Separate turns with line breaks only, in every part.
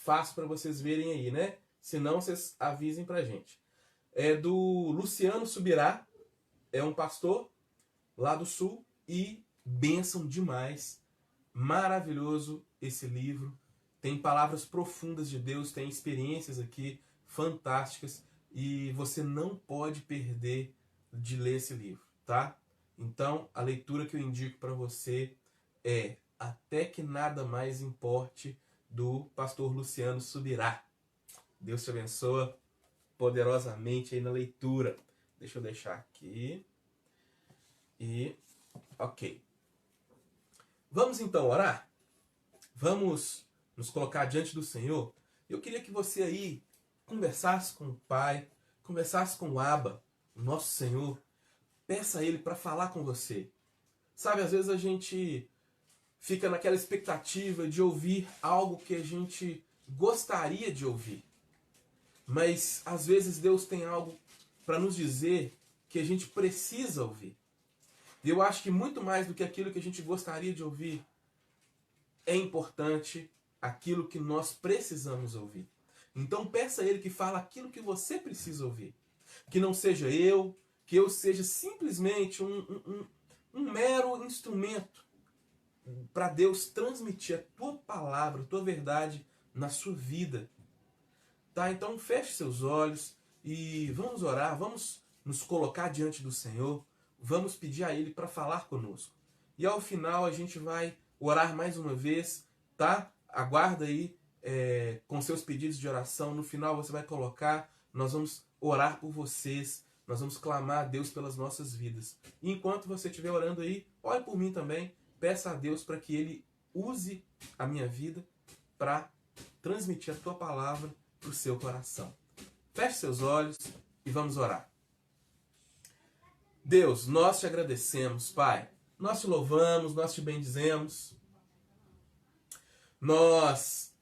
fácil para vocês verem aí, né? Se não, vocês avisem pra gente. É do Luciano Subirá, é um pastor lá do Sul, e bênção demais. Maravilhoso esse livro. Tem palavras profundas de Deus, tem experiências aqui fantásticas, e você não pode perder de ler esse livro, tá? Então, a leitura que eu indico para você é Até que Nada Mais Importe, do pastor Luciano Subirá. Deus te abençoe poderosamente aí na leitura. Deixa eu deixar aqui. E, ok. Vamos então orar? Vamos nos colocar diante do Senhor? Eu queria que você aí conversasse com o Pai, conversasse com o Abba, o nosso Senhor. Peça a Ele para falar com você. Sabe, às vezes a gente fica naquela expectativa de ouvir algo que a gente gostaria de ouvir. Mas às vezes Deus tem algo para nos dizer que a gente precisa ouvir. E eu acho que muito mais do que aquilo que a gente gostaria de ouvir, é importante aquilo que nós precisamos ouvir. Então peça a Ele que fale aquilo que você precisa ouvir. Que não seja eu, que eu seja simplesmente um mero instrumento para Deus transmitir a tua palavra, a tua verdade na sua vida. Tá? Então feche seus olhos e vamos orar, vamos nos colocar diante do Senhor, vamos pedir a Ele para falar conosco. E ao final a gente vai orar mais uma vez, tá? Aguarda aí com seus pedidos de oração. No final você vai colocar, nós vamos orar por vocês, nós vamos clamar a Deus pelas nossas vidas. E enquanto você estiver orando aí, ore por mim também, peça a Deus para que Ele use a minha vida para transmitir a tua palavra para o seu coração. Feche seus olhos e vamos orar. Deus, nós te agradecemos, Pai. Nós te louvamos, nós te bendizemos. Nós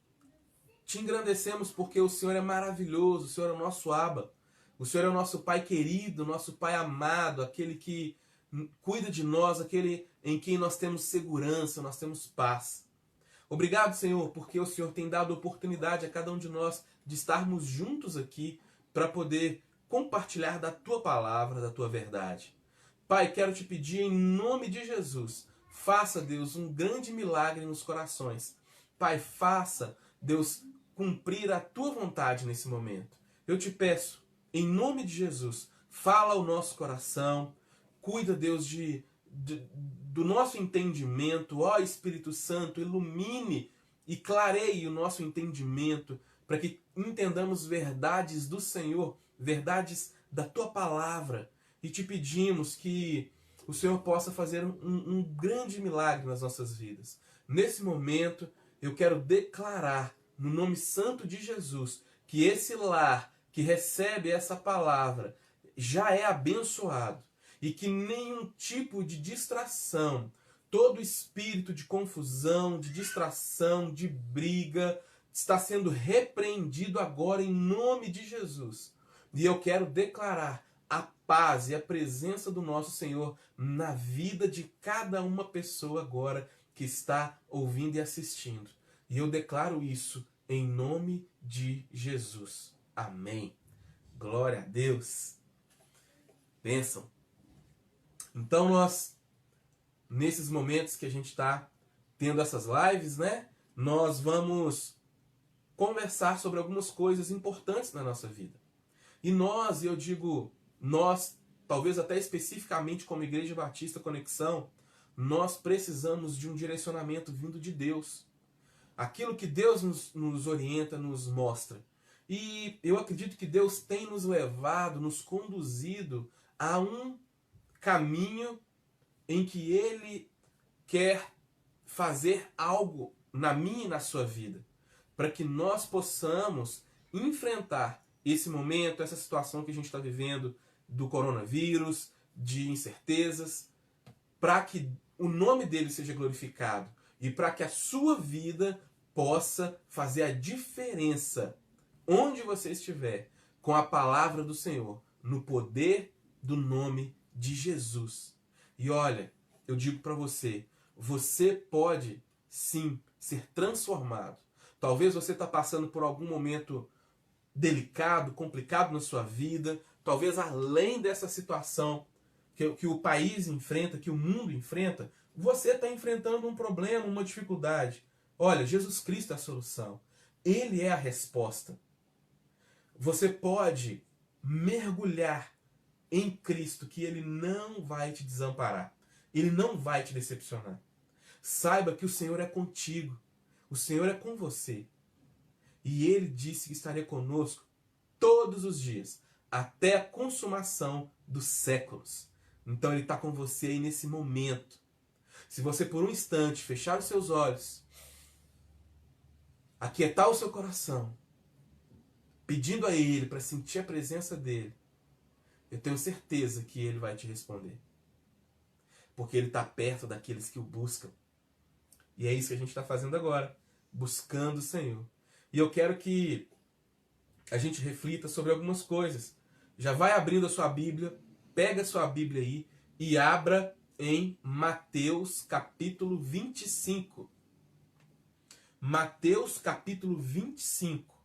te engrandecemos porque o Senhor é maravilhoso, o Senhor é o nosso Abba. O Senhor é o nosso Pai querido, nosso Pai amado, aquele que cuida de nós, aquele em quem nós temos segurança, nós temos paz. Obrigado, Senhor, porque o Senhor tem dado oportunidade a cada um de nós de estarmos juntos aqui para poder compartilhar da tua palavra, da tua verdade. Pai, quero te pedir em nome de Jesus, faça, Deus, um grande milagre nos corações. Pai, faça, Deus, cumprir a tua vontade nesse momento. Eu te peço, em nome de Jesus, fala ao nosso coração, cuida, Deus, do nosso entendimento. Ó Espírito Santo, ilumine e clareie o nosso entendimento para que entendamos verdades do Senhor, verdades da tua palavra. E te pedimos que o Senhor possa fazer um grande milagre nas nossas vidas. Nesse momento, eu quero declarar, no nome santo de Jesus, que esse lar que recebe essa palavra já é abençoado. E que nenhum tipo de distração, todo espírito de confusão, de distração, de briga, está sendo repreendido agora em nome de Jesus. E eu quero declarar a paz e a presença do nosso Senhor na vida de cada uma pessoa agora que está ouvindo e assistindo. E eu declaro isso em nome de Jesus. Amém. Glória a Deus. Bênção. Então nós, nesses momentos que a gente está tendo essas lives, né, nós vamos conversar sobre algumas coisas importantes na nossa vida. E nós, eu digo nós, talvez até especificamente como Igreja Batista Conexão, nós precisamos de um direcionamento vindo de Deus. Aquilo que Deus nos orienta, nos mostra. E eu acredito que Deus tem nos levado, nos conduzido a um caminho em que Ele quer fazer algo na minha e na sua vida, para que nós possamos enfrentar esse momento, essa situação que a gente está vivendo do coronavírus, de incertezas, para que o nome dele seja glorificado e para que a sua vida possa fazer a diferença onde você estiver com a palavra do Senhor, no poder do nome de Jesus. E olha, eu digo para você, você pode sim ser transformado. Talvez você está passando por algum momento delicado, complicado na sua vida. Talvez além dessa situação que o país enfrenta, que o mundo enfrenta, você está enfrentando um problema, uma dificuldade. Olha, Jesus Cristo é a solução. Ele é a resposta. Você pode mergulhar em Cristo, que Ele não vai te desamparar. Ele não vai te decepcionar. Saiba que o Senhor é contigo. O Senhor é com você. E Ele disse que estaria conosco todos os dias, até a consumação dos séculos. Então Ele está com você aí nesse momento. Se você por um instante fechar os seus olhos, aquietar o seu coração, pedindo a Ele para sentir a presença dEle, eu tenho certeza que Ele vai te responder. Porque Ele está perto daqueles que o buscam. E é isso que a gente está fazendo agora, buscando o Senhor. E eu quero que a gente reflita sobre algumas coisas. Já vai abrindo a sua Bíblia, pega a sua Bíblia aí e abra em Mateus capítulo 25. Mateus capítulo 25.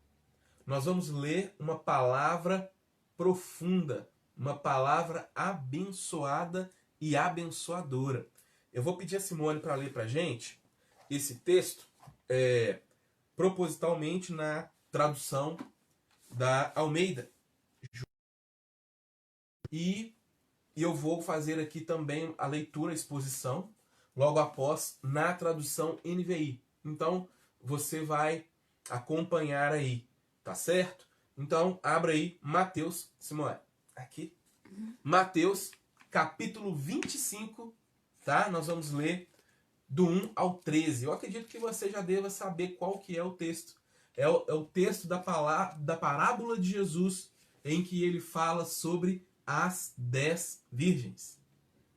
Nós vamos ler uma palavra profunda, uma palavra abençoada e abençoadora. Eu vou pedir a Simone para ler para a gente esse texto propositalmente na tradução da Almeida. E eu vou fazer aqui também a leitura, a exposição, logo após, na tradução NVI. Então, você vai acompanhar aí, tá certo? Então, abra aí Mateus, Simone, aqui. Mateus, capítulo 25, tá? Nós vamos ler do 1 ao 13. Eu acredito que você já deva saber qual que é o texto. É o texto da parábola de Jesus, em que ele fala sobre as 10 virgens.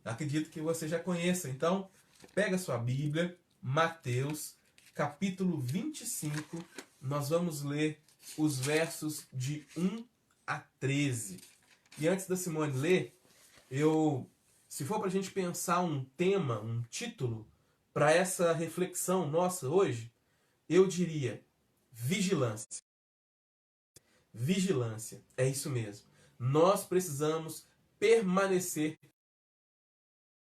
Acredito que você já conheça. Então, pega a sua Bíblia, Mateus, capítulo 25. Nós vamos ler os versos de 1 a 13. E antes da Simone ler, se for para a gente pensar um tema, um título, para essa reflexão nossa hoje, eu diria vigilância. Vigilância, é isso mesmo. Nós precisamos permanecer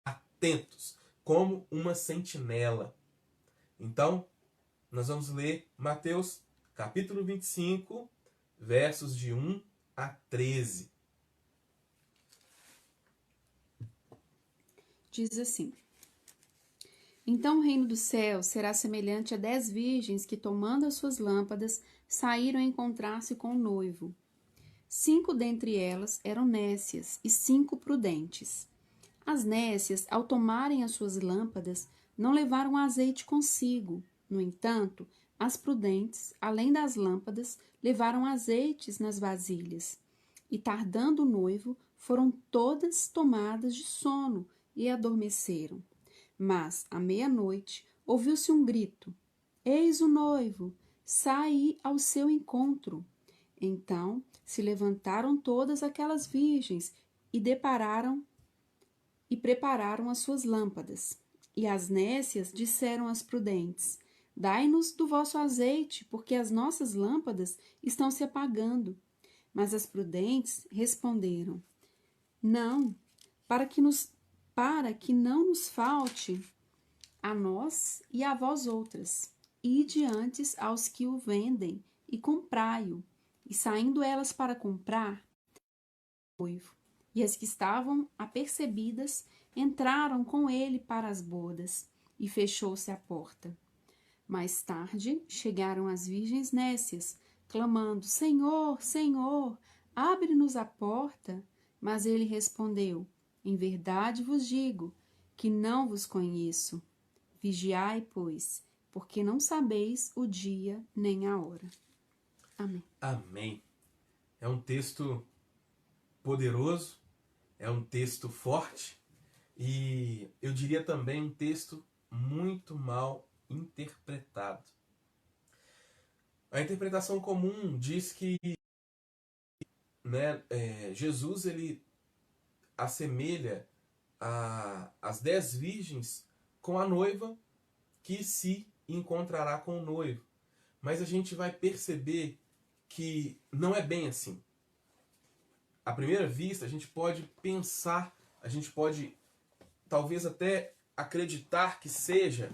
atentos, como uma sentinela. Então, nós vamos ler Mateus, capítulo 25, versos de 1 a 13.
Diz assim: Então o reino do céu será semelhante a 10 virgens que, tomando as suas lâmpadas, saíram a encontrar-se com o noivo. 5 dentre elas eram nécias e 5 prudentes. As nécias, ao tomarem as suas lâmpadas, não levaram azeite consigo. No entanto, as prudentes, além das lâmpadas, levaram azeites nas vasilhas. E tardando o noivo, foram todas tomadas de sono e adormeceram. Mas, à meia-noite, ouviu-se um grito: Eis o noivo, saí ao seu encontro. Então se levantaram todas aquelas virgens e prepararam as suas lâmpadas. E as nécias disseram às prudentes: Dai-nos do vosso azeite, porque as nossas lâmpadas estão se apagando. Mas as prudentes responderam: Não, para que não nos falte a nós e a vós outras. Ide antes aos que o vendem e comprai-o. E saindo elas para comprar, o noivo. E as que estavam apercebidas entraram com ele para as bodas, e fechou-se a porta. Mais tarde chegaram as virgens nécias, clamando: Senhor, Senhor, abre-nos a porta. Mas ele respondeu: Em verdade vos digo que não vos conheço. Vigiai, pois, porque não sabeis o dia nem a hora. Amém.
Amém. É um texto poderoso, é um texto forte e eu diria também um texto muito mal interpretado. A interpretação comum diz que Jesus ele assemelha as 10 virgens com a noiva que se encontrará com o noivo. mas a gente vai perceber que não é bem assim. À primeira vista, a gente pode pensar, a gente pode talvez até acreditar que seja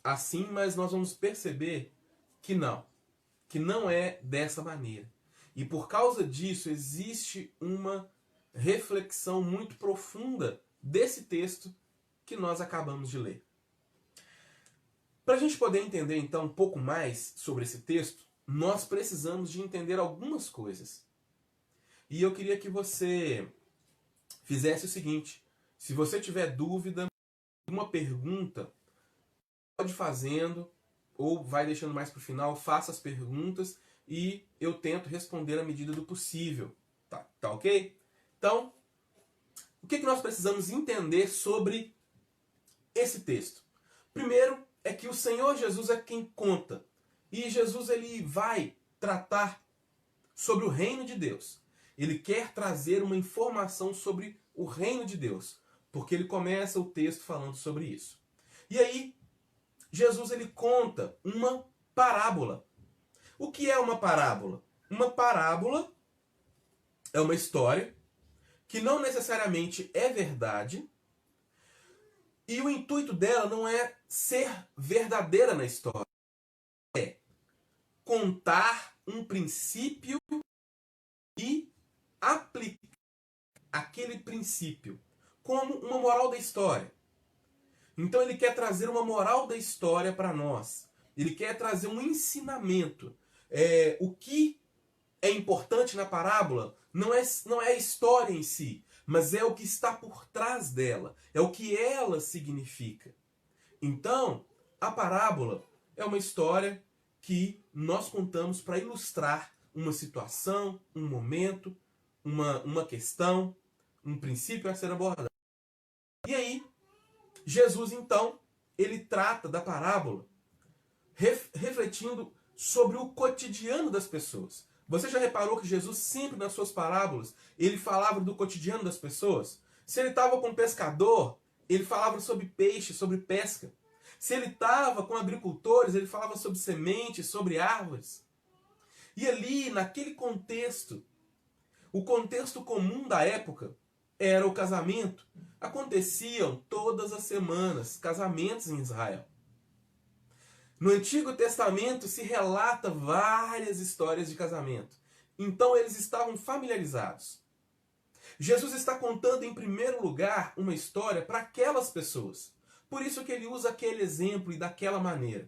assim, mas nós vamos perceber que não é dessa maneira. E por causa disso, existe uma reflexão muito profunda desse texto que nós acabamos de ler. Para a gente poder entender então um pouco mais sobre esse texto, nós precisamos de entender algumas coisas. E eu queria que você fizesse o seguinte: se você tiver dúvida, uma pergunta, pode ir fazendo, ou vai deixando mais para o final, faça as perguntas e eu tento responder à medida do possível. Tá ok? Então, o que nós precisamos entender sobre esse texto? Primeiro, é que o Senhor Jesus é quem conta. E Jesus ele vai tratar sobre o reino de Deus. Ele quer trazer uma informação sobre o reino de Deus, porque ele começa o texto falando sobre isso. E aí, Jesus ele conta uma parábola. O que é uma parábola? Uma parábola é uma história que não necessariamente é verdade, e o intuito dela não é ser verdadeira na história. É contar um princípio e aplicar aquele princípio como uma moral da história. Então ele quer trazer uma moral da história para nós. Ele quer trazer um ensinamento. O que é importante na parábola não é a história em si, mas é o que está por trás dela. É o que ela significa. Então, a parábola é uma história que nós contamos para ilustrar uma situação, um momento, uma questão, um princípio a ser abordado. E aí, Jesus, então, ele trata da parábola refletindo sobre o cotidiano das pessoas. Você já reparou que Jesus sempre nas suas parábolas, ele falava do cotidiano das pessoas? Se ele estava com um pescador, ele falava sobre peixe, sobre pesca. Se ele estava com agricultores, ele falava sobre sementes, sobre árvores. E ali, naquele contexto, o contexto comum da época era o casamento. Aconteciam todas as semanas casamentos em Israel. No Antigo Testamento se relata várias histórias de casamento. Então eles estavam familiarizados. Jesus está contando em primeiro lugar uma história para aquelas pessoas. Por isso que ele usa aquele exemplo e daquela maneira.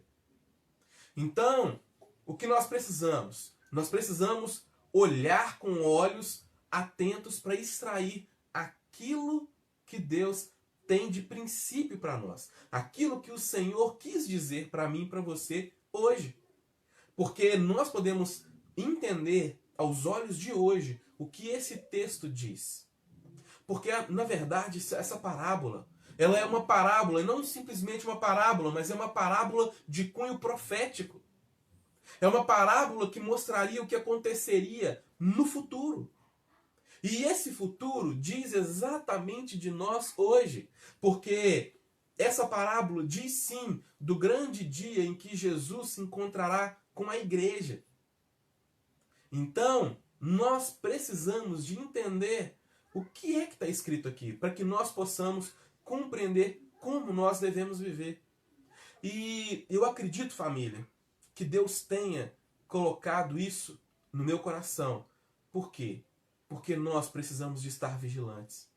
Então, o que nós precisamos? Nós precisamos olhar com olhos atentos para extrair aquilo que Deus tem de princípio para nós. Aquilo que o Senhor quis dizer para mim e para você hoje. Porque nós podemos entender aos olhos de hoje o que esse texto diz. Porque, na verdade, essa parábola, ela é uma parábola, e não simplesmente uma parábola, mas é uma parábola de cunho profético. É uma parábola que mostraria o que aconteceria no futuro. E esse futuro diz exatamente de nós hoje, porque essa parábola diz sim do grande dia em que Jesus se encontrará com a igreja. Então, nós precisamos de entender o que é que está escrito aqui, para que nós possamos compreender como nós devemos viver. E eu acredito, família, que Deus tenha colocado isso no meu coração. Por quê? Porque nós precisamos de estar vigilantes.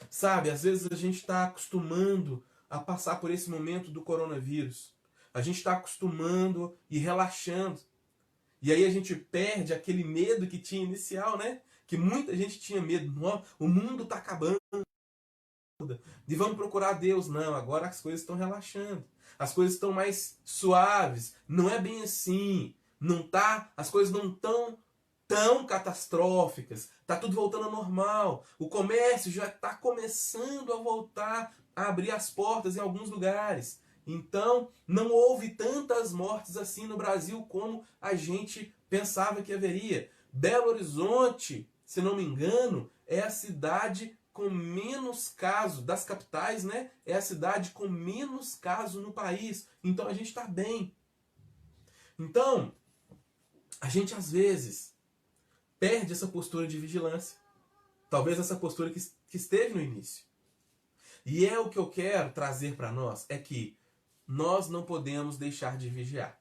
Sabe, às vezes a gente está acostumando a passar por esse momento do coronavírus. A gente está acostumando e relaxando. E aí a gente perde aquele medo que tinha inicial, né? Que muita gente tinha medo. O mundo está acabando. E vamos procurar Deus. Não, agora as coisas estão relaxando. As coisas estão mais suaves. Não é bem assim. As coisas não estão tão catastróficas. Está tudo voltando ao normal. O comércio já está começando a voltar a abrir as portas em alguns lugares. Então, não houve tantas mortes assim no Brasil como a gente pensava que haveria. Belo Horizonte, se não me engano, é a cidade com menos casos, das capitais, né? É a cidade com menos casos no país. Então a gente está bem. Então, a gente às vezes perde essa postura de vigilância. Talvez essa postura que esteve no início. E é o que eu quero trazer para nós, é que nós não podemos deixar de vigiar.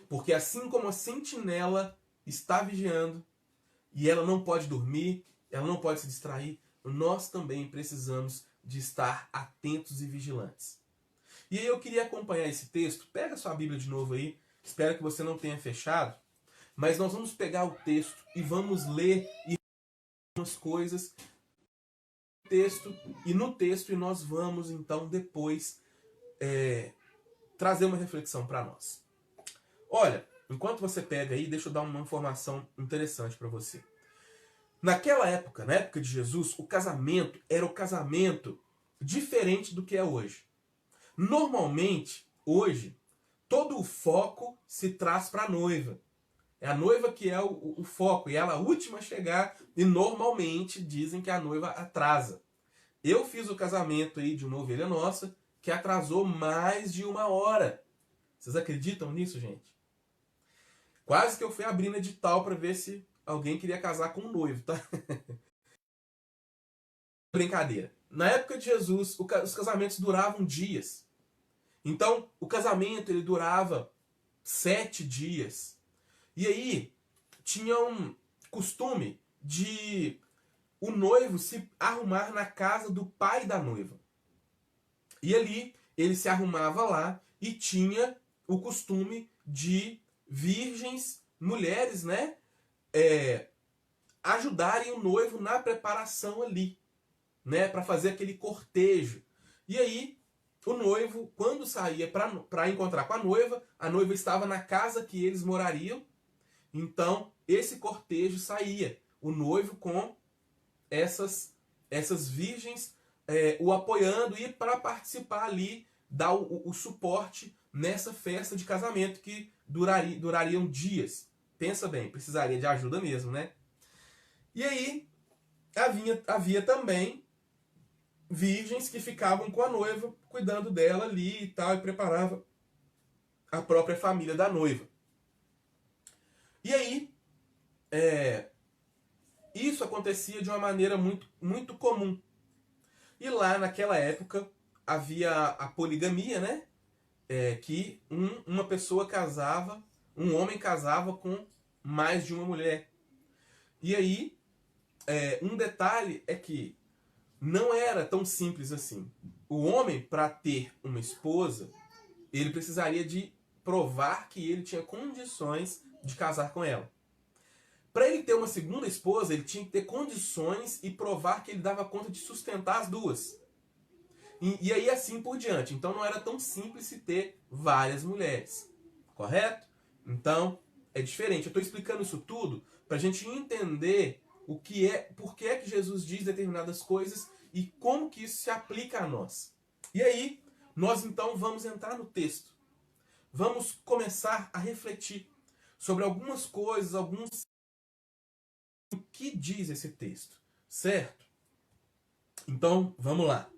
Porque assim como a sentinela está vigiando, e ela não pode dormir, ela não pode se distrair, nós também precisamos de estar atentos e vigilantes. E aí eu queria acompanhar esse texto. Pega sua Bíblia de novo aí. Espero que você não tenha fechado. Mas nós vamos pegar o texto e vamos ler e algumas coisas no texto e nós vamos então depois trazer uma reflexão para nós. Olha, enquanto você pega aí, deixa eu dar uma informação interessante para você. Naquela época, na época de Jesus, o casamento era o casamento diferente do que é hoje. Normalmente, hoje, todo o foco se traz para a noiva. É a noiva que é o foco, e ela é a última a chegar, e normalmente dizem que a noiva atrasa. Eu fiz o casamento aí de uma ovelha nossa, que atrasou mais de 1 hora. Vocês acreditam nisso, gente? Quase que eu fui abrindo edital para ver se alguém queria casar com um noivo, tá? Brincadeira. Na época de Jesus, os casamentos duravam dias. Então, o casamento ele durava 7 dias. E aí, tinha um costume de o noivo se arrumar na casa do pai da noiva. E ali, ele se arrumava lá e tinha o costume de virgens, mulheres, né? Ajudarem o noivo na preparação ali, né? Para fazer aquele cortejo. E aí, o noivo, quando saía para encontrar com a noiva estava na casa que eles morariam. Então, esse cortejo saía. O noivo com essas virgens o apoiando e para participar ali, dar o suporte nessa festa de casamento que durariam dias. Pensa bem, precisaria de ajuda mesmo, né? E aí, havia também virgens que ficavam com a noiva, cuidando dela ali e tal, e preparava a própria família da noiva. E aí, isso acontecia de uma maneira muito, muito comum. E lá naquela época havia a poligamia, né? Que uma pessoa casava, um homem casava com mais de uma mulher. E aí, um detalhe é que não era tão simples assim. O homem, para ter uma esposa, ele precisaria de provar que ele tinha condições de casar com ela. Para ele ter uma segunda esposa, ele tinha que ter condições e provar que ele dava conta de sustentar as duas. E aí assim por diante. Então não era tão simples se ter várias mulheres. Correto? Então é diferente. Eu estou explicando isso tudo para a gente entender o que por que é que Jesus diz determinadas coisas e como que isso se aplica a nós. E aí, nós então vamos entrar no texto. Vamos começar a refletir sobre algumas coisas, o que diz esse texto, certo? Então, vamos lá.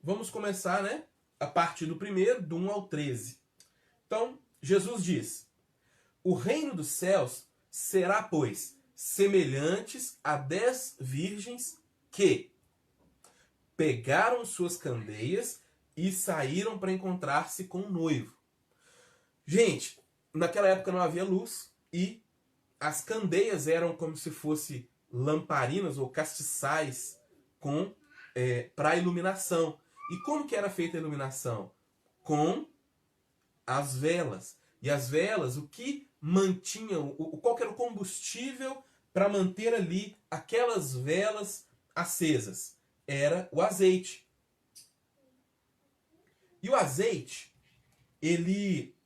Vamos começar, né? A partir do 1º, do 1 ao 13. Então, Jesus diz: o reino dos céus será, pois, semelhantes a 10 virgens que pegaram suas candeias e saíram para encontrar-se com o noivo. Gente, naquela época não havia luz e as candeias eram como se fossem lamparinas ou castiçais para iluminação. E como que era feita a iluminação? Com as velas. E as velas, o que mantinham, qual que era o combustível para manter ali aquelas velas acesas? Era o azeite. E o azeite, ele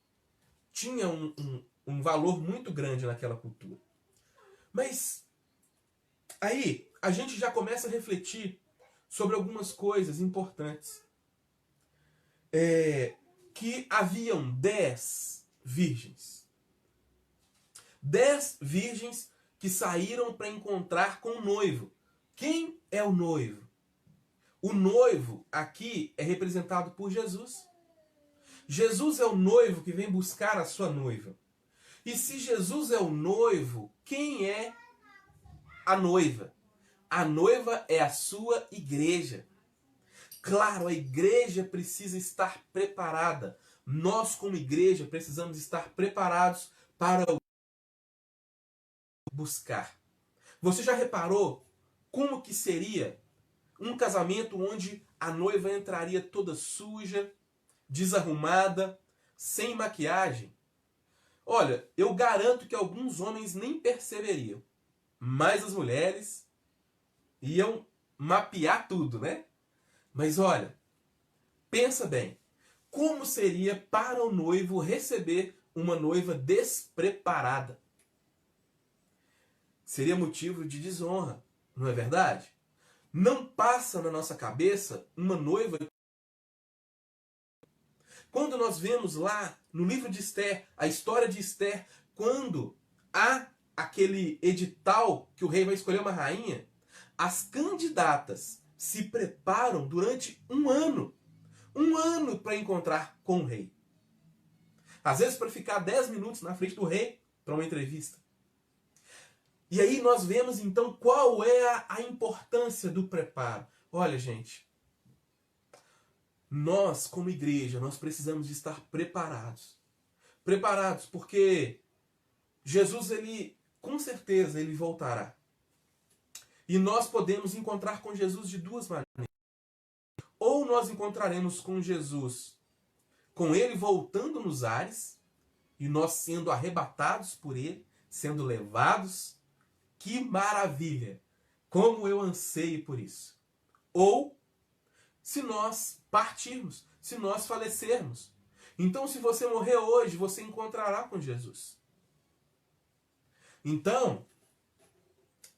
tinha um valor muito grande naquela cultura. Mas aí a gente já começa a refletir sobre algumas coisas importantes. Que haviam 10 virgens. 10 virgens que saíram para encontrar com o noivo. Quem é o noivo? O noivo aqui é representado por Jesus. Jesus é o noivo que vem buscar a sua noiva. E se Jesus é o noivo, quem é a noiva? A noiva é a sua igreja. Claro, a igreja precisa estar preparada. Nós, como igreja, precisamos estar preparados para buscar. Você já reparou como que seria um casamento onde a noiva entraria toda suja, desarrumada, sem maquiagem? Olha, eu garanto que alguns homens nem perceberiam, mas as mulheres iam mapear tudo, né? Mas olha, pensa bem, como seria para o noivo receber uma noiva despreparada? Seria motivo de desonra, não é verdade? Não passa na nossa cabeça uma noiva. Quando nós vemos lá no livro de Esther, a história de Esther, quando há aquele edital que o rei vai escolher uma rainha, as candidatas se preparam durante um ano para encontrar com o rei. Às vezes para ficar 10 minutos na frente do rei para uma entrevista. E aí nós vemos então qual é a importância do preparo. Olha, gente, nós como igreja, nós precisamos de estar preparados. Preparados porque Jesus, ele com certeza, ele voltará. E nós podemos encontrar com Jesus de duas maneiras. Ou nós encontraremos com Jesus, com ele voltando nos ares, e nós sendo arrebatados por ele, sendo levados. Que maravilha! Como eu anseio por isso. Ou, se nós partirmos, se nós falecermos. Então, se você morrer hoje, você encontrará com Jesus. Então,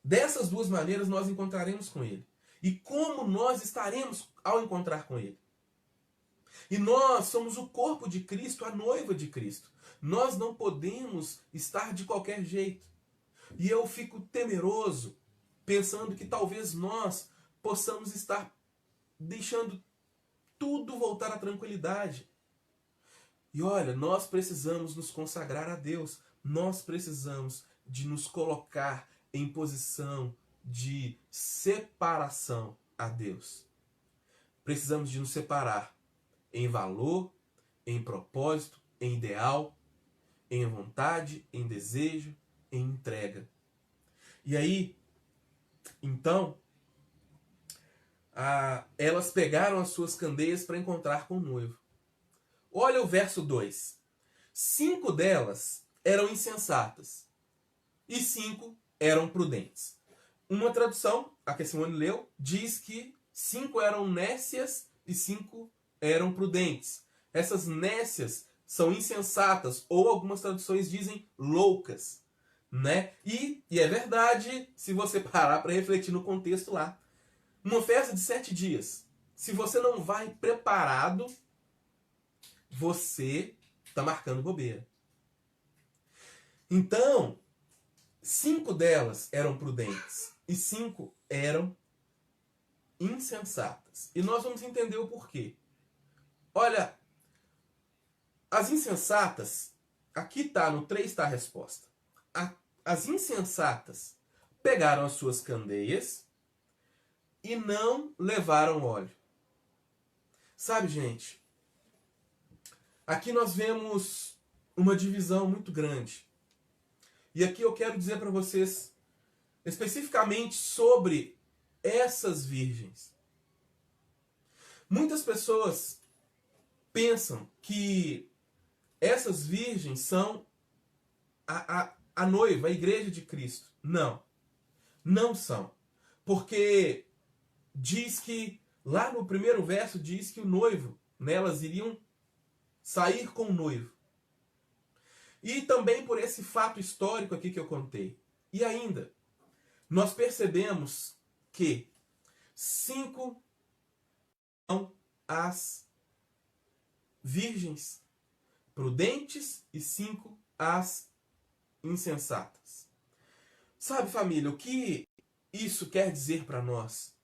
dessas duas maneiras nós encontraremos com ele. E como nós estaremos ao encontrar com ele? E nós somos o corpo de Cristo, a noiva de Cristo. Nós não podemos estar de qualquer jeito. E eu fico temeroso, pensando que talvez nós possamos estar deixando tudo voltar à tranquilidade. E olha, nós precisamos nos consagrar a Deus. Nós precisamos de nos colocar em posição de separação a Deus. Precisamos de nos separar em valor, em propósito, em ideal, em vontade, em desejo, em entrega. E aí, então, elas pegaram as suas candeias para encontrar com o noivo. Olha o verso 2. 5 delas eram insensatas e 5 eram prudentes. Uma tradução, a que a Simone leu, diz que 5 eram nécias e 5 eram prudentes. Essas nécias são insensatas, ou algumas traduções dizem loucas. Né? E é verdade, se você parar para refletir no contexto lá. Uma festa de 7 dias, se você não vai preparado, você está marcando bobeira. Então, 5 delas eram prudentes e 5 eram insensatas. E nós vamos entender o porquê. Olha, as insensatas, aqui está, no 3 está a resposta. As insensatas pegaram as suas candeias e não levaram óleo. Sabe, gente, aqui nós vemos uma divisão muito grande. E aqui eu quero dizer para vocês especificamente sobre essas virgens. Muitas pessoas pensam que essas virgens são a noiva, a igreja de Cristo. Não, não são. Porque diz que, lá no primeiro verso, diz que o noivo, elas iriam sair com o noivo. E também por esse fato histórico aqui que eu contei. E ainda, nós percebemos que 5 são as virgens prudentes e 5 as insensatas. Sabe, família, o que isso quer dizer para nós?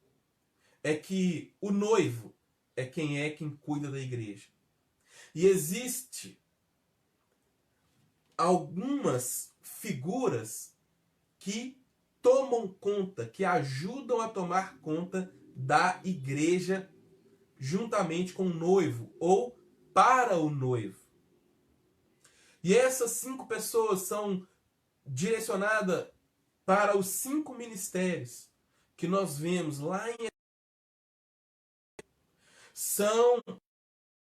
É que o noivo é quem cuida da igreja. E existe algumas figuras que tomam conta, que ajudam a tomar conta da igreja juntamente com o noivo ou para o noivo. E essas 5 pessoas são direcionadas para os 5 ministérios que nós vemos lá em... São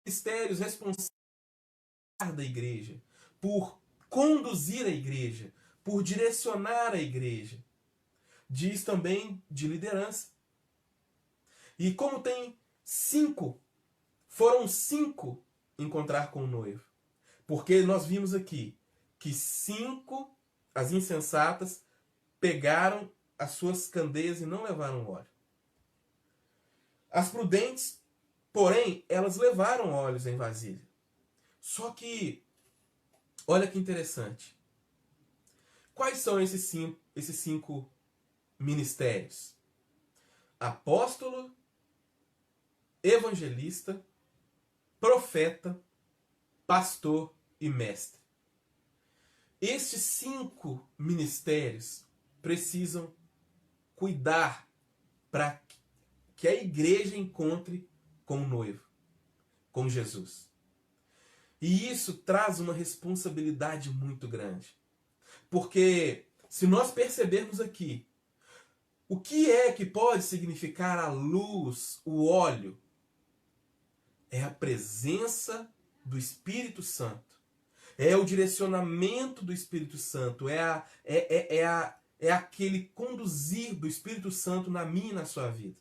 ministérios responsáveis da igreja, por conduzir a igreja, por direcionar a igreja. Diz também de liderança. E como tem 5, foram 5 encontrar com o noivo. Porque nós vimos aqui que 5, as insensatas, pegaram as suas candeias e não levaram óleo. As prudentes, porém, elas levaram óleos em vasilha. Só que, olha que interessante. Quais são esses 5 ministérios? Apóstolo, evangelista, profeta, pastor e mestre. Estes 5 ministérios precisam cuidar para que a igreja encontre com o noivo, com Jesus. E isso traz uma responsabilidade muito grande. Porque se nós percebermos aqui, o que é que pode significar a luz, o óleo? É a presença do Espírito Santo. É o direcionamento do Espírito Santo. É aquele conduzir do Espírito Santo na minha e na sua vida.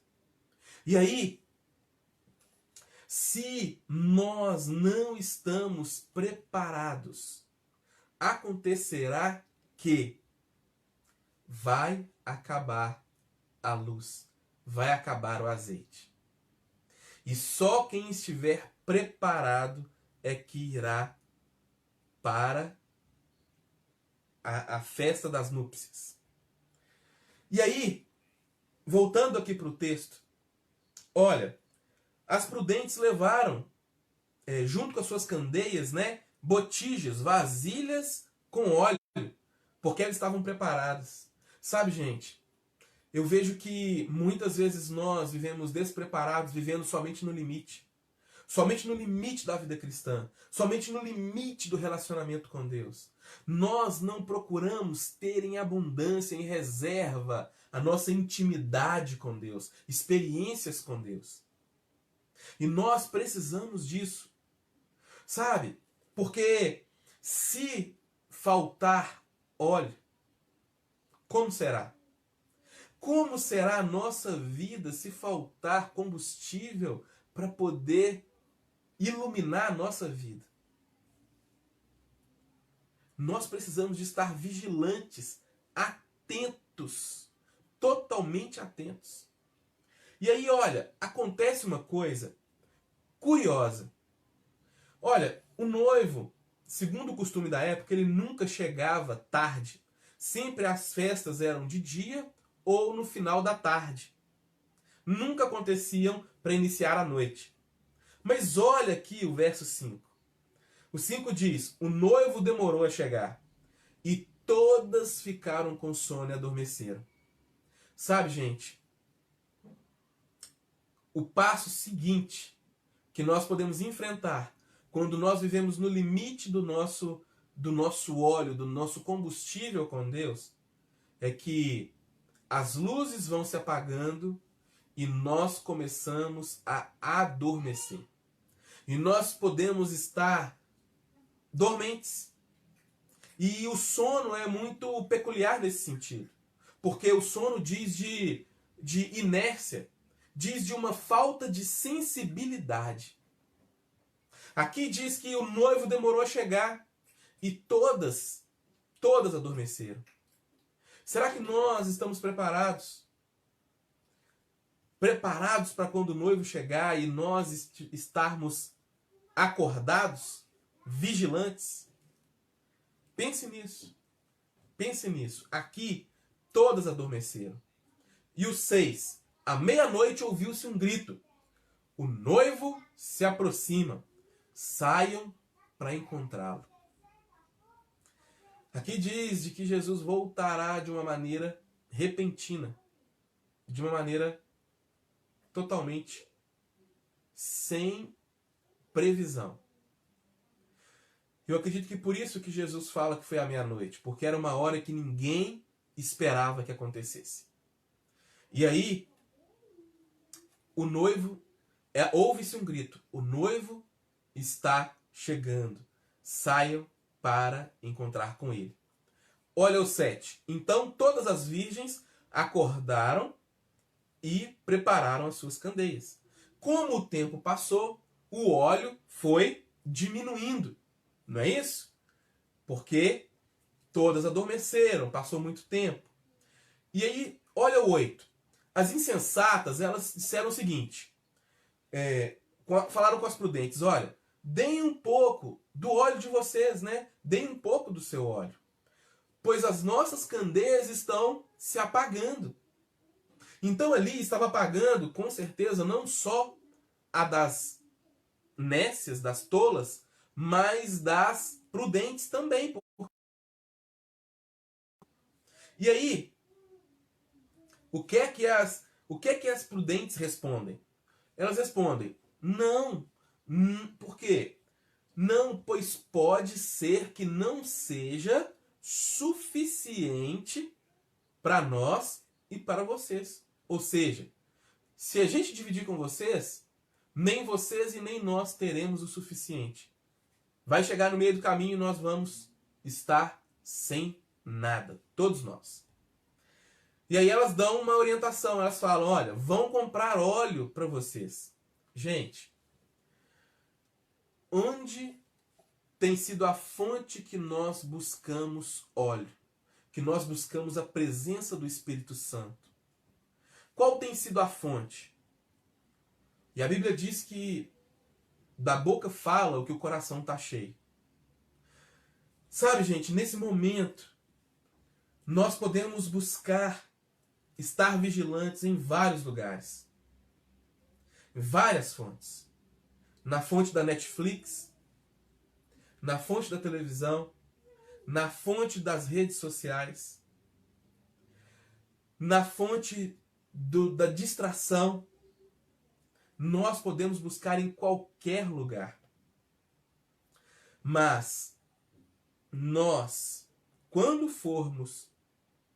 E aí, se nós não estamos preparados, acontecerá que vai acabar a luz, vai acabar o azeite. E só quem estiver preparado é que irá para a festa das núpcias. E aí, voltando aqui para o texto, olha, as prudentes levaram, junto com as suas candeias, né, botijas, vasilhas com óleo, porque elas estavam preparadas. Sabe, gente, eu vejo que muitas vezes nós vivemos despreparados, vivendo somente no limite. Somente no limite da vida cristã. Somente no limite do relacionamento com Deus. Nós não procuramos ter em abundância, em reserva, a nossa intimidade com Deus, experiências com Deus. E nós precisamos disso. Sabe? Porque se faltar óleo, como será? Como será a nossa vida se faltar combustível para poder iluminar a nossa vida? Nós precisamos de estar vigilantes, atentos, totalmente atentos. E aí, olha, acontece uma coisa curiosa. Olha, o noivo, segundo o costume da época, ele nunca chegava tarde. Sempre as festas eram de dia ou no final da tarde. Nunca aconteciam para iniciar a noite. Mas olha aqui o verso 5. O 5 diz: o noivo demorou a chegar, e todas ficaram com sono e adormeceram. Sabe, gente, o passo seguinte que nós podemos enfrentar quando nós vivemos no limite do nosso óleo, do nosso combustível com Deus, é que as luzes vão se apagando e nós começamos a adormecer. E nós podemos estar dormentes. E o sono é muito peculiar nesse sentido. Porque o sono diz de inércia, diz de uma falta de sensibilidade. Aqui diz que o noivo demorou a chegar e todas adormeceram. Será que nós estamos preparados? Preparados para quando o noivo chegar e nós estarmos acordados, vigilantes? Pense nisso. Pense nisso. Aqui, todas adormeceram. E o 6. À meia-noite ouviu-se um grito. O noivo se aproxima. saiam para encontrá-lo. Aqui diz de que Jesus voltará de uma maneira repentina, de uma maneira totalmente sem previsão. Eu acredito que por isso que Jesus fala que foi à meia-noite, porque era uma hora que ninguém esperava que acontecesse. E aí, o noivo, ouve-se um grito, o noivo está chegando, saiam para encontrar com ele. Olha o 7. Então todas as virgens acordaram e prepararam as suas candeias. Como o tempo passou, o óleo foi diminuindo. Não é isso? Porque todas adormeceram, passou muito tempo. E aí, olha o 8. As insensatas, elas disseram o seguinte, falaram com as prudentes, olha, deem um pouco do óleo de vocês, né? Deem um pouco do seu óleo. Pois as nossas candeias estão se apagando. Então ali estava apagando, com certeza, não só a das nécias, das tolas, mas das prudentes também. E aí, o que é que as prudentes respondem? Elas respondem, não. Por quê? Não, pois pode ser que não seja suficiente para nós e para vocês. Ou seja, se a gente dividir com vocês, nem vocês e nem nós teremos o suficiente. Vai chegar no meio do caminho e nós vamos estar sem nada. Todos nós. E aí elas dão uma orientação. Elas falam, olha, vão comprar óleo para vocês. Gente, onde tem sido a fonte que nós buscamos óleo? Que nós buscamos a presença do Espírito Santo? Qual tem sido a fonte? E a Bíblia diz que da boca fala o que o coração está cheio. Sabe, gente, nesse momento, nós podemos buscar estar vigilantes em vários lugares. Em várias fontes. Na fonte da Netflix, na fonte da televisão, na fonte das redes sociais, na fonte da distração. Nós podemos buscar em qualquer lugar. Mas nós, quando formos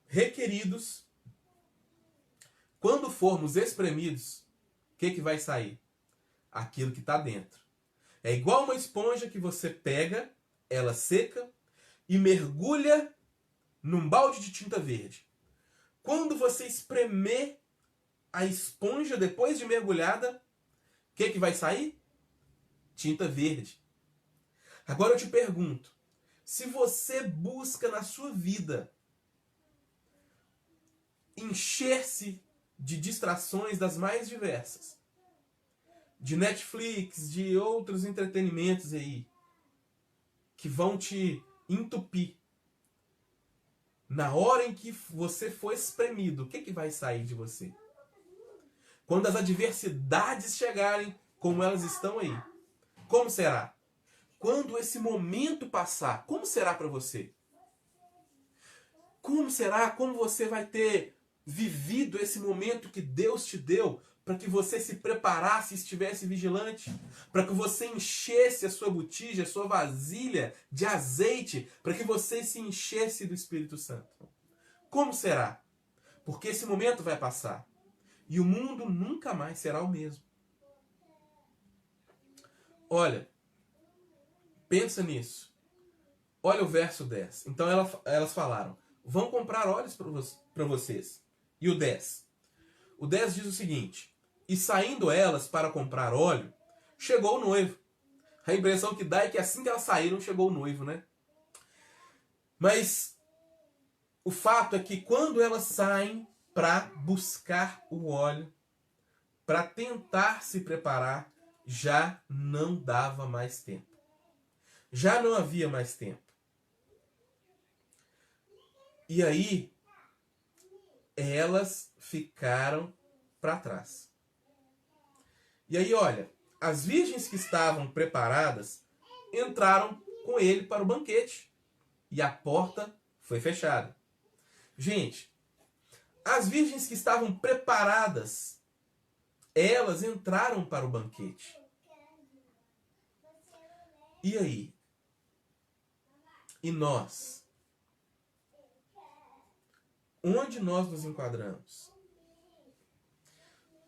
requeridos, quando formos espremidos, o que vai sair? Aquilo que está dentro. É igual uma esponja que você pega, ela seca, e mergulha num balde de tinta verde. Quando você espremer a esponja depois de mergulhada, o que vai sair? Tinta verde. Agora eu te pergunto, se você busca na sua vida encher-se de distrações das mais diversas, de Netflix, de outros entretenimentos aí, que vão te entupir, na hora em que você for espremido, o que vai sair de você? Quando as adversidades chegarem, como elas estão aí, como será? Quando esse momento passar, como será para você? Como será? Como você vai ter vivido esse momento que Deus te deu para que você se preparasse e estivesse vigilante? Para que você enchesse a sua botija, a sua vasilha de azeite, para que você se enchesse do Espírito Santo? Como será? Porque esse momento vai passar. E o mundo nunca mais será o mesmo. Olha, pensa nisso. Olha o verso 10. Então elas falaram, vão comprar óleos para vocês. E o 10? O 10 diz o seguinte, e saindo elas para comprar óleo, chegou o noivo. A impressão que dá é que assim que elas saíram, chegou o noivo, né? Mas o fato é que quando elas saem para buscar o óleo, para tentar se preparar, já não dava mais tempo. Já não havia mais tempo. E aí, elas ficaram para trás. E aí, olha, as virgens que estavam preparadas entraram com ele para o banquete e a porta foi fechada. Gente, as virgens que estavam preparadas, elas entraram para o banquete. E aí? E nós? Onde nós nos enquadramos?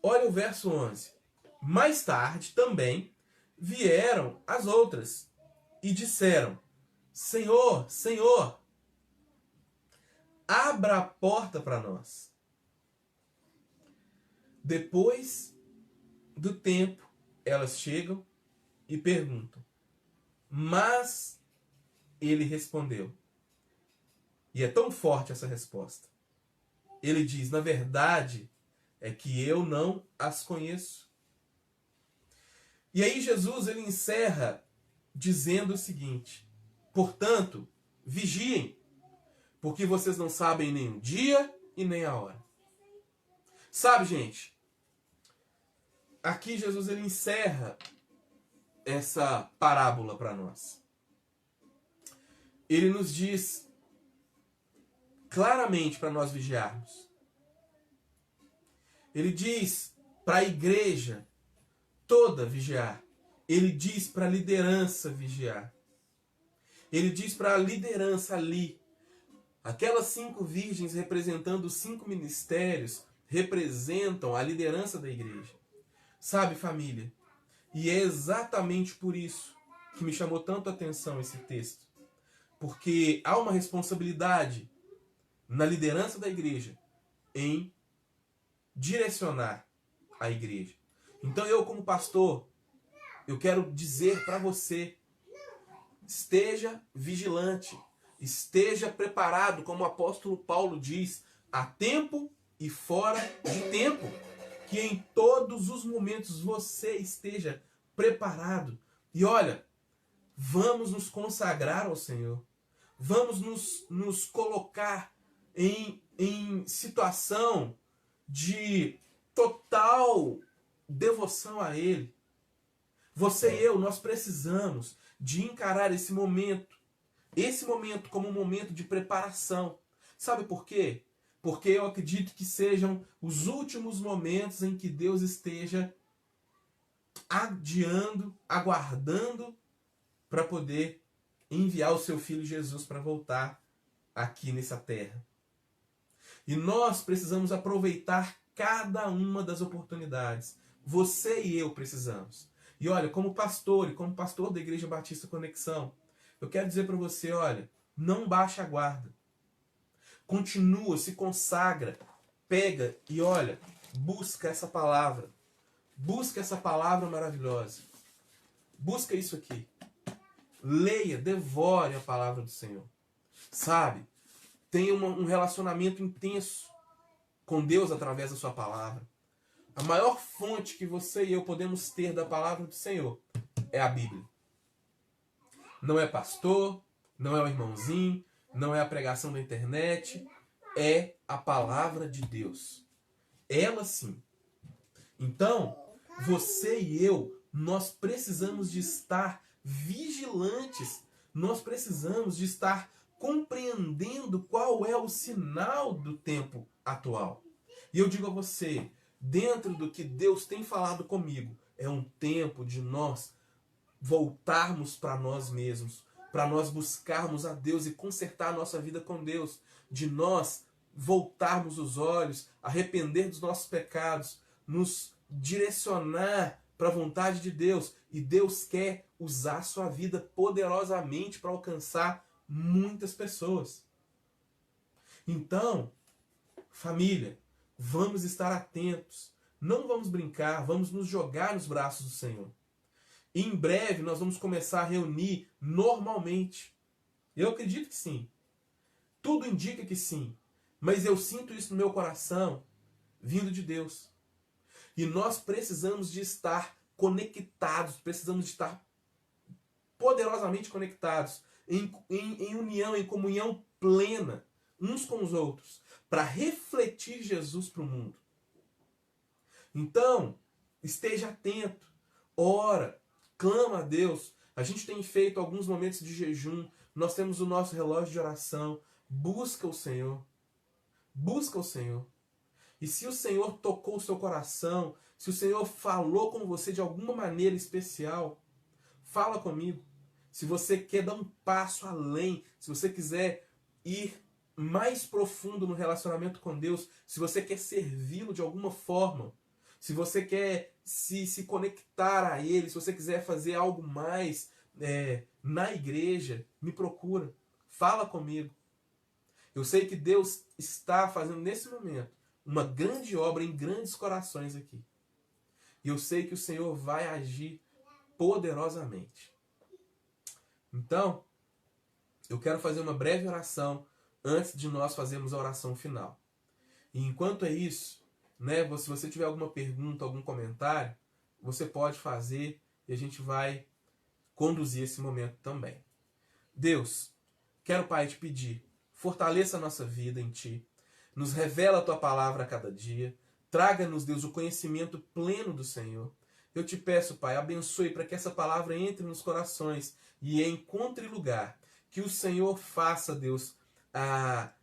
Olha o verso 11. Mais tarde também vieram as outras e disseram: Senhor, Senhor, abra a porta para nós. Depois do tempo, elas chegam e perguntam. Mas ele respondeu. E é tão forte essa resposta. Ele diz, na verdade, é que eu não as conheço. E aí Jesus ele encerra dizendo o seguinte: portanto, vigiem, porque vocês não sabem nem o dia e nem a hora. Sabe, gente? Aqui Jesus ele encerra essa parábola para nós. Ele nos diz claramente para nós vigiarmos. Ele diz para a igreja toda vigiar. Ele diz para a liderança vigiar. Ele diz para a liderança ali. Aquelas 5 virgens representando os 5 ministérios representam a liderança da igreja. Sabe, família? E é exatamente por isso que me chamou tanto a atenção esse texto. Porque há uma responsabilidade na liderança da igreja em direcionar a igreja. Então eu, como pastor, eu quero dizer para você, esteja vigilante, esteja preparado, como o apóstolo Paulo diz, a tempo e fora de tempo. Que em todos os momentos você esteja preparado. E olha, vamos nos consagrar ao Senhor. Vamos nos colocar em situação de total devoção a Ele. Você e eu, nós precisamos de encarar esse momento como um momento de preparação. Sabe por quê? Porque eu acredito que sejam os últimos momentos em que Deus esteja adiando, aguardando para poder enviar o seu Filho Jesus para voltar aqui nessa terra. E nós precisamos aproveitar cada uma das oportunidades. Você e eu precisamos. E olha, como pastor e como pastor da Igreja Batista Conexão, eu quero dizer para você, olha, não baixe a guarda. Continua, se consagra, pega e olha, busca essa palavra. Busca essa palavra maravilhosa. Busca isso aqui. Leia, devore a palavra do Senhor. Sabe? Tenha um relacionamento intenso com Deus através da sua palavra. A maior fonte que você e eu podemos ter da palavra do Senhor é a Bíblia. Não é pastor, não é o irmãozinho, não é a pregação da internet, é a palavra de Deus. Ela sim. Então, você e eu, nós precisamos de estar vigilantes, nós precisamos de estar compreendendo qual é o sinal do tempo atual. E eu digo a você, dentro do que Deus tem falado comigo, é um tempo de nós voltarmos para nós mesmos, para nós buscarmos a Deus e consertar a nossa vida com Deus, de nós voltarmos os olhos, arrepender dos nossos pecados, nos direcionar para a vontade de Deus. E Deus quer usar a sua vida poderosamente para alcançar muitas pessoas. Então, família, vamos estar atentos, não vamos brincar, vamos nos jogar nos braços do Senhor. E em breve nós vamos começar a reunir normalmente. Eu acredito que sim. Tudo indica que sim. Mas eu sinto isso no meu coração, vindo de Deus. E nós precisamos de estar conectados, precisamos de estar poderosamente conectados, em união, em comunhão plena, uns com os outros, para refletir Jesus para o mundo. Então, esteja atento. ora, clama a Deus. A gente tem feito alguns momentos de jejum, nós temos o nosso relógio de oração. Busca o Senhor. Busca o Senhor. E se o Senhor tocou o seu coração, se o Senhor falou com você de alguma maneira especial, fala comigo. Se você quer dar um passo além, se você quiser ir mais profundo no relacionamento com Deus, se você quer servi-lo de alguma forma, se você quer se conectar a Ele, se você quiser fazer algo mais na igreja, me procura. Fala comigo. Eu sei que Deus está fazendo nesse momento uma grande obra em grandes corações aqui. E eu sei que o Senhor vai agir poderosamente. Então, eu quero fazer uma breve oração antes de nós fazermos a oração final. E enquanto é isso, né, se você tiver alguma pergunta, algum comentário, você pode fazer e a gente vai conduzir esse momento também. Deus, quero, Pai, te pedir, fortaleça a nossa vida em Ti, nos revela a Tua palavra a cada dia, traga-nos, Deus, o conhecimento pleno do Senhor. Eu te peço, Pai, abençoe para que essa palavra entre nos corações e encontre lugar. Que o Senhor faça, Deus, a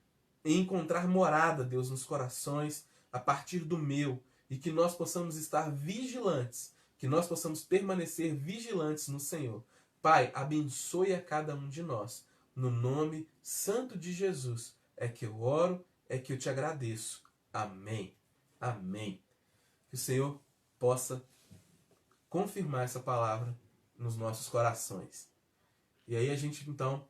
encontrar morada, Deus, nos corações a partir do meu. E que nós possamos estar vigilantes, que nós possamos permanecer vigilantes no Senhor. Pai, abençoe a cada um de nós. No nome santo de Jesus é que eu oro, é que eu te agradeço. Amém. Amém. Que o Senhor possa confirmar essa palavra nos nossos corações. E aí a gente, então,